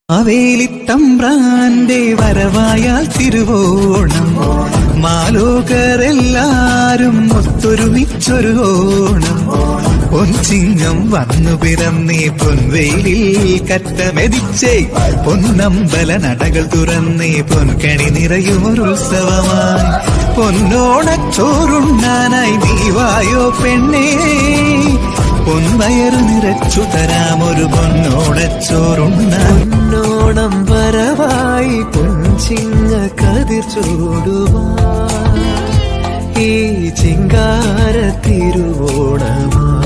ആവേലിത്തമ്പ്രാന്റെ വരവായാൽ തിരുവോണം, മാലോകരെല്ലാരും ഒത്തൊരുമിച്ചൊരു ഓണം. പൊൻചിങ്ങം വന്നു പിറന്നേ പൊൻവെയിലിൽ കറ്റമെതിച്ചേ, പൊന്നമ്പല നടകൾ തുറന്നേ പൊൻകണി നിറയുമൊരുത്സവമായി. പൊന്നോണച്ചോറുണ്ണാനായി നീവായോ പെണ്ണേ, പൊൻവയറു നിറച്ചു തരാമൊരു പൊന്നോണച്ചോറുണ്ണാൻ. പൊന്നോണം വരവായി പൊൻചിങ്ങ കതിർ ചൂടുവാൻ, ഈ ചിങ്കാര തിരുവോണമായി.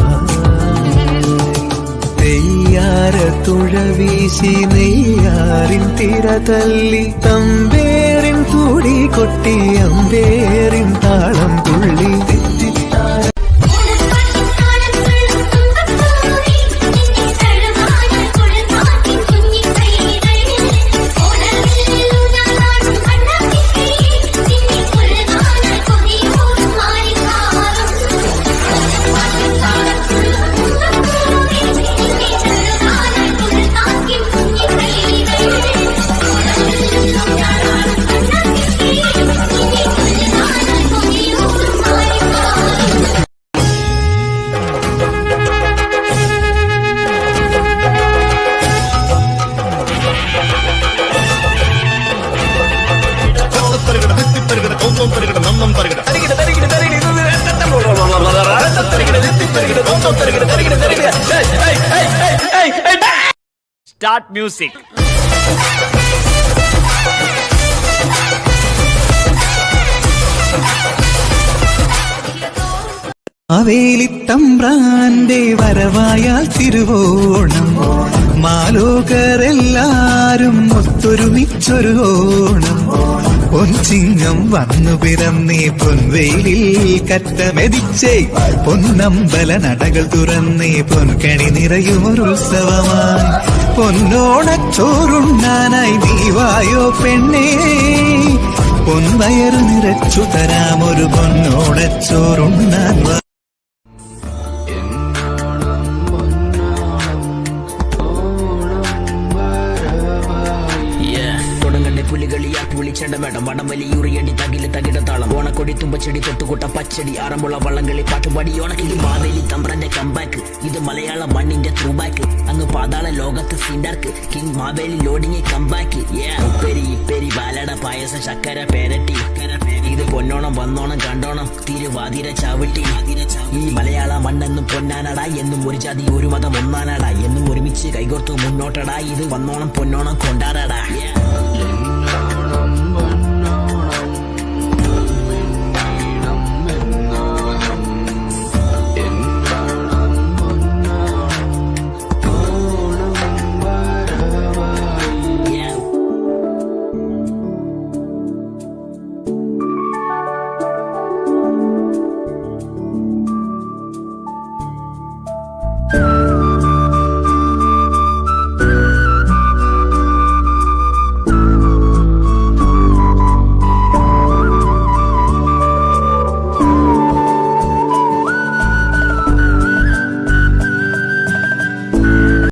തെയ്യാര തുഴ വീശി നെയ്യാറിൻ തിര തല്ലി, തമ്പേറിൻ കൂടി കൊട്ടി അമ്പേറിൻ താളം തുള്ളി. Start music. ആവേലിത്തമ്പ്രാന്റെ വരവായാൽ തിരുവോണം, മാലോകരെല്ലാരും ഒത്തൊരുമിച്ചൊരു ഓണം. പൊൻചിങ്ങം വന്നു പിറന്നേ പൊൻവെയിലിൽ കറ്റമെതിച്ചേ, പൊന്നമ്പല നടകൾ തുറന്നേ പൊൻകണി നിറയുമൊരുത്സവമായി. പൊന്നോണച്ചോറുണ്ണാനായി നീവായോ പെണ്ണേ, പൊൻവയറു നിറച്ചു തരാമൊരു പൊന്നോണച്ചോറുണ്ണാൻ. പുലികളിയാക്കി വിളിച്ചേണ്ട മേടം വടംവലിയൂറിയടി തകില് തകിടത്താളം. ഓണക്കൊടി തുമ്പച്ചെടി തൊട്ടുകൂട്ട പച്ചടി ആറന്മുള വള്ളംകളി പാട്ടുപാടി ഓണക്കിളി മാവേലി തമ്പ്രന്റെ കംബാക്ക്. ഇത് മലയാള മണ്ണിന്റെ ത്രൂബാക്ക്. അങ്ങ് പാതാള ലോകത്ത് സിൻഡാർക്ക് കിങ് മാവേലി ലോഡിങ് കംബാക്ക്. ഉപ്പേരി ഇപ്പേരി പാലട പായസം ശക്കര പേരട്ടി. ഇത് പൊന്നോണം വന്നോണം കണ്ടോണം തിരുവാതിര ചവിട്ടി. ഈ മലയാള മണ്ണെന്നും പൊന്നാനടാ, എന്നും ഒരു ജാതി ഒരു മതം ഒന്നാനടാ, എന്നും ഒരുമിച്ച് കൈകോർത്തു മുന്നോട്ടടാ. ഇത് വന്നോണം പൊന്നോണം കൊണ്ടാടടാ.